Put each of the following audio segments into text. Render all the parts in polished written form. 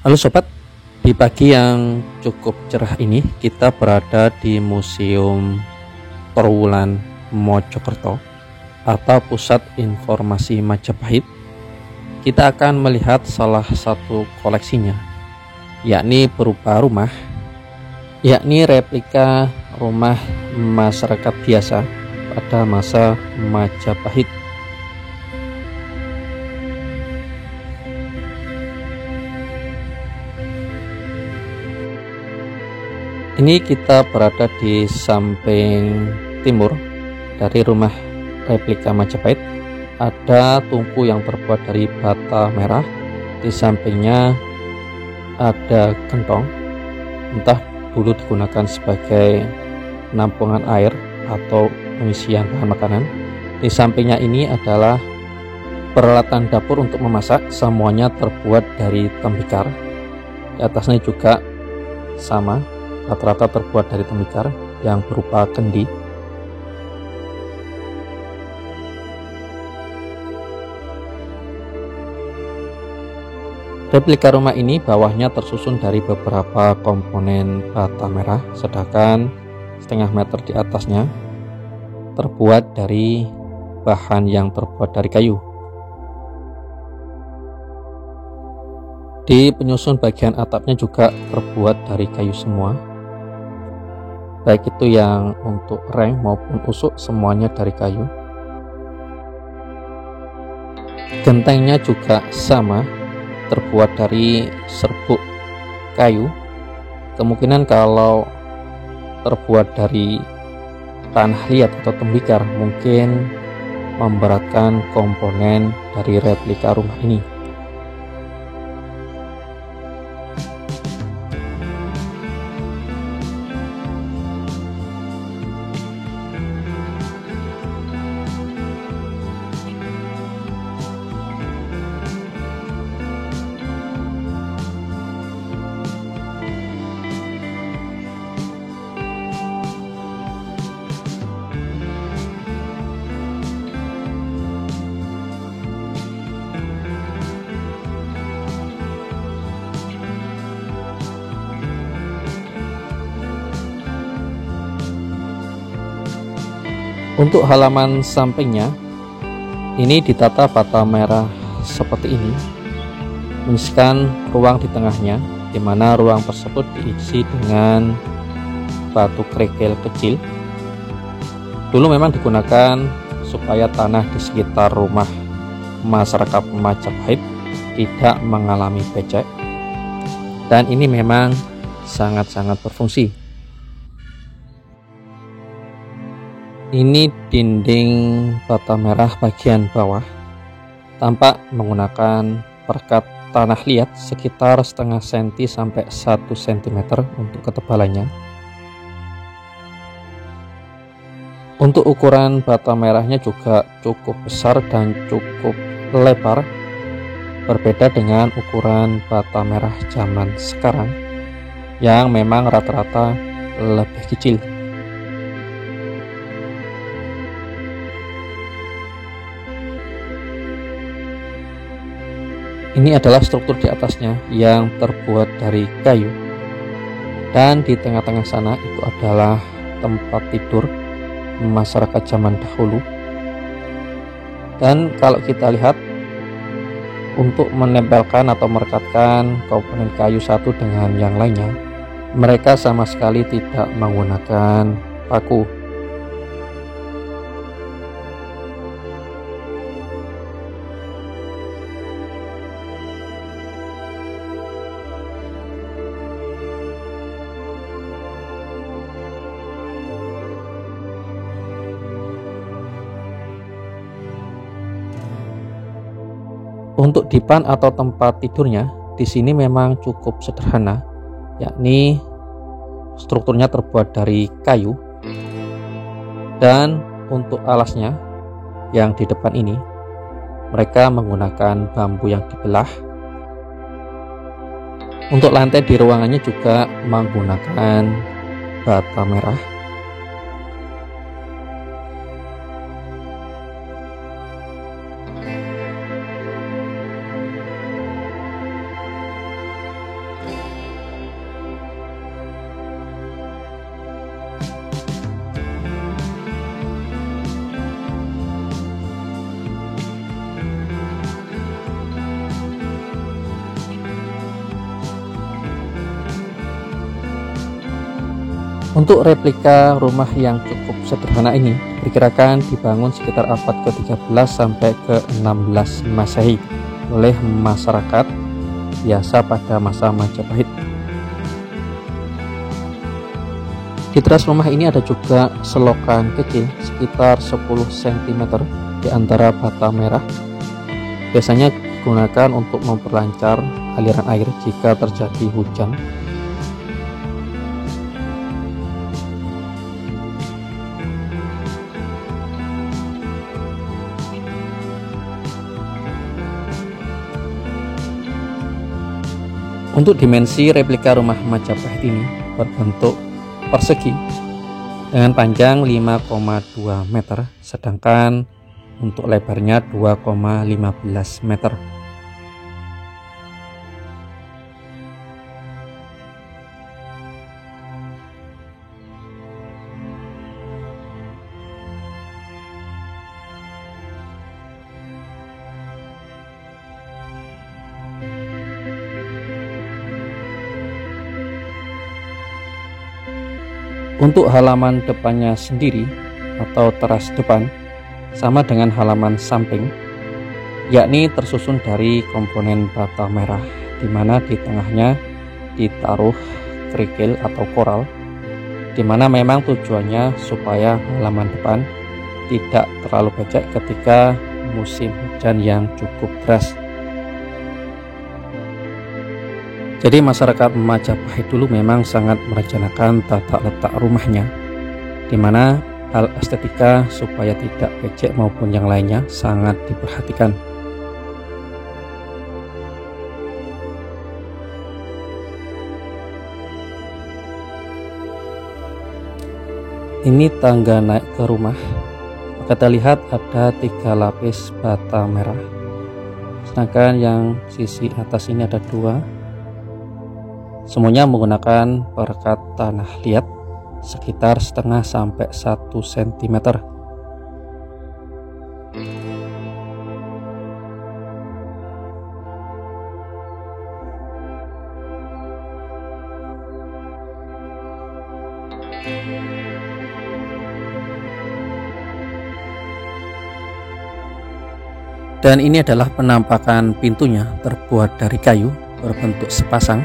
Halo sobat, di pagi yang cukup cerah ini kita berada di Museum Trowulan Mojokerto atau Pusat Informasi Majapahit. Kita akan melihat salah satu koleksinya, yakni berupa rumah, yakni replika rumah masyarakat biasa pada masa Majapahit. Ini kita berada di samping timur dari rumah replika Majapahit. Ada tungku yang terbuat dari bata merah. Di sampingnya ada gentong, entah dulu digunakan sebagai penampungan air atau pengisian bahan makanan. Di sampingnya ini adalah peralatan dapur untuk memasak, semuanya terbuat dari tembikar. Di atasnya juga sama, rata-rata terbuat dari tembikar yang berupa kendi. Replika rumah ini bawahnya tersusun dari beberapa komponen bata merah, sedangkan setengah meter di atasnya terbuat dari bahan yang terbuat dari kayu. Di penyusun bagian atapnya juga terbuat dari kayu semua, baik itu yang untuk reng maupun usuk, semuanya dari kayu. Gentengnya juga sama, terbuat dari serbuk kayu. Kemungkinan kalau terbuat dari tanah liat atau tembikar mungkin memberatkan komponen dari replika rumah ini. Untuk halaman sampingnya ini ditata bata merah seperti ini, menyisikan ruang di tengahnya, di mana ruang tersebut diisi dengan batu kerikil kecil. Dulu memang digunakan supaya tanah di sekitar rumah masyarakat Majapahit tidak mengalami becek, dan ini memang sangat-sangat berfungsi. Ini dinding bata merah bagian bawah tampak menggunakan perekat tanah liat sekitar setengah senti sampai 1 cm untuk ketebalannya. Untuk ukuran bata merahnya juga cukup besar dan cukup lebar, berbeda dengan ukuran bata merah zaman sekarang yang memang rata-rata lebih kecil. Ini adalah struktur di atasnya yang terbuat dari kayu, dan di tengah-tengah sana itu adalah tempat tidur masyarakat zaman dahulu. Dan kalau kita lihat, untuk menempelkan atau merekatkan komponen kayu satu dengan yang lainnya, mereka sama sekali tidak menggunakan paku. Untuk dipan atau tempat tidurnya di sini memang cukup sederhana, yakni strukturnya terbuat dari kayu, dan untuk alasnya yang di depan ini mereka menggunakan bambu yang dibelah. Untuk lantai di ruangannya juga menggunakan bata merah. Untuk replika rumah yang cukup sederhana ini diperkirakan dibangun sekitar abad ke-13 sampai ke-16 Masehi oleh masyarakat biasa pada masa Majapahit. Di teras rumah ini ada juga selokan kecil sekitar 10 cm di antara bata merah. Biasanya digunakan untuk memperlancar aliran air jika terjadi hujan. Untuk dimensi replika rumah Majapahit ini berbentuk persegi dengan panjang 5,2 meter, sedangkan untuk lebarnya 2,15 meter. Untuk halaman depannya sendiri atau teras depan sama dengan halaman samping, yakni tersusun dari komponen bata merah, di mana di tengahnya ditaruh kerikil atau koral, di mana memang tujuannya supaya halaman depan tidak terlalu becek ketika musim hujan yang cukup deras. Jadi masyarakat Majapahit dulu memang sangat merencanakan tata letak rumahnya, di mana hal estetika supaya tidak becek maupun yang lainnya sangat diperhatikan. Ini tangga naik ke rumah. Kita lihat ada 3 lapis bata merah, sedangkan yang sisi atas ini ada 2. Semuanya menggunakan perekat tanah liat sekitar setengah sampai 1 cm. Dan ini adalah penampakan pintunya, terbuat dari kayu berbentuk sepasang.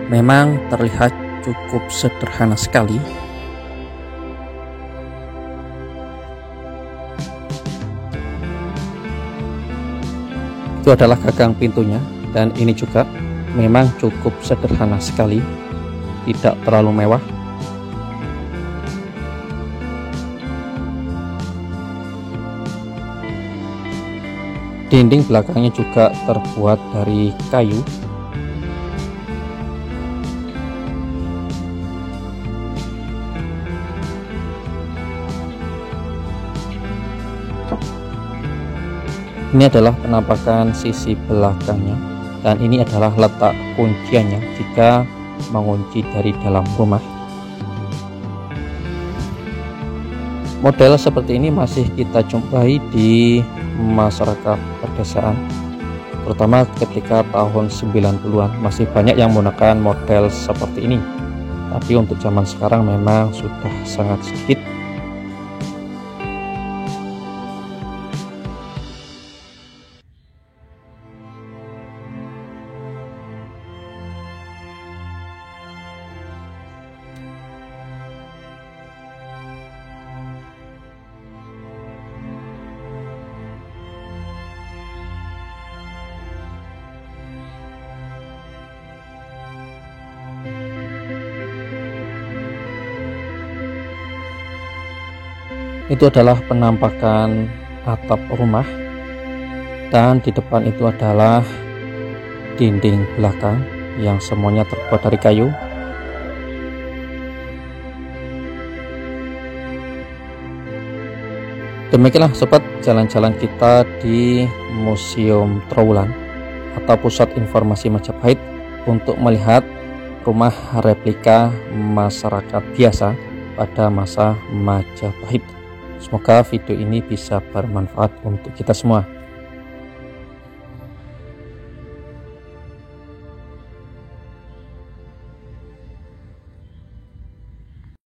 Memang terlihat cukup sederhana sekali. Itu adalah gagang pintunya, dan ini juga memang cukup sederhana sekali, tidak terlalu mewah. Dinding belakangnya juga terbuat dari kayu. Ini adalah penampakan sisi belakangnya, dan ini adalah letak kunciannya jika mengunci dari dalam rumah. Model seperti ini masih kita jumpai di masyarakat pedesaan, terutama ketika tahun 90-an masih banyak yang menggunakan model seperti ini. Tapi untuk zaman sekarang memang sudah sangat sedikit. Itu adalah penampakan atap rumah, dan di depan itu adalah dinding belakang yang semuanya terbuat dari kayu. Demikianlah sobat, jalan-jalan kita di Museum Trowulan atau Pusat Informasi Majapahit untuk melihat rumah replika masyarakat biasa pada masa Majapahit. Semoga video ini bisa bermanfaat untuk kita semua.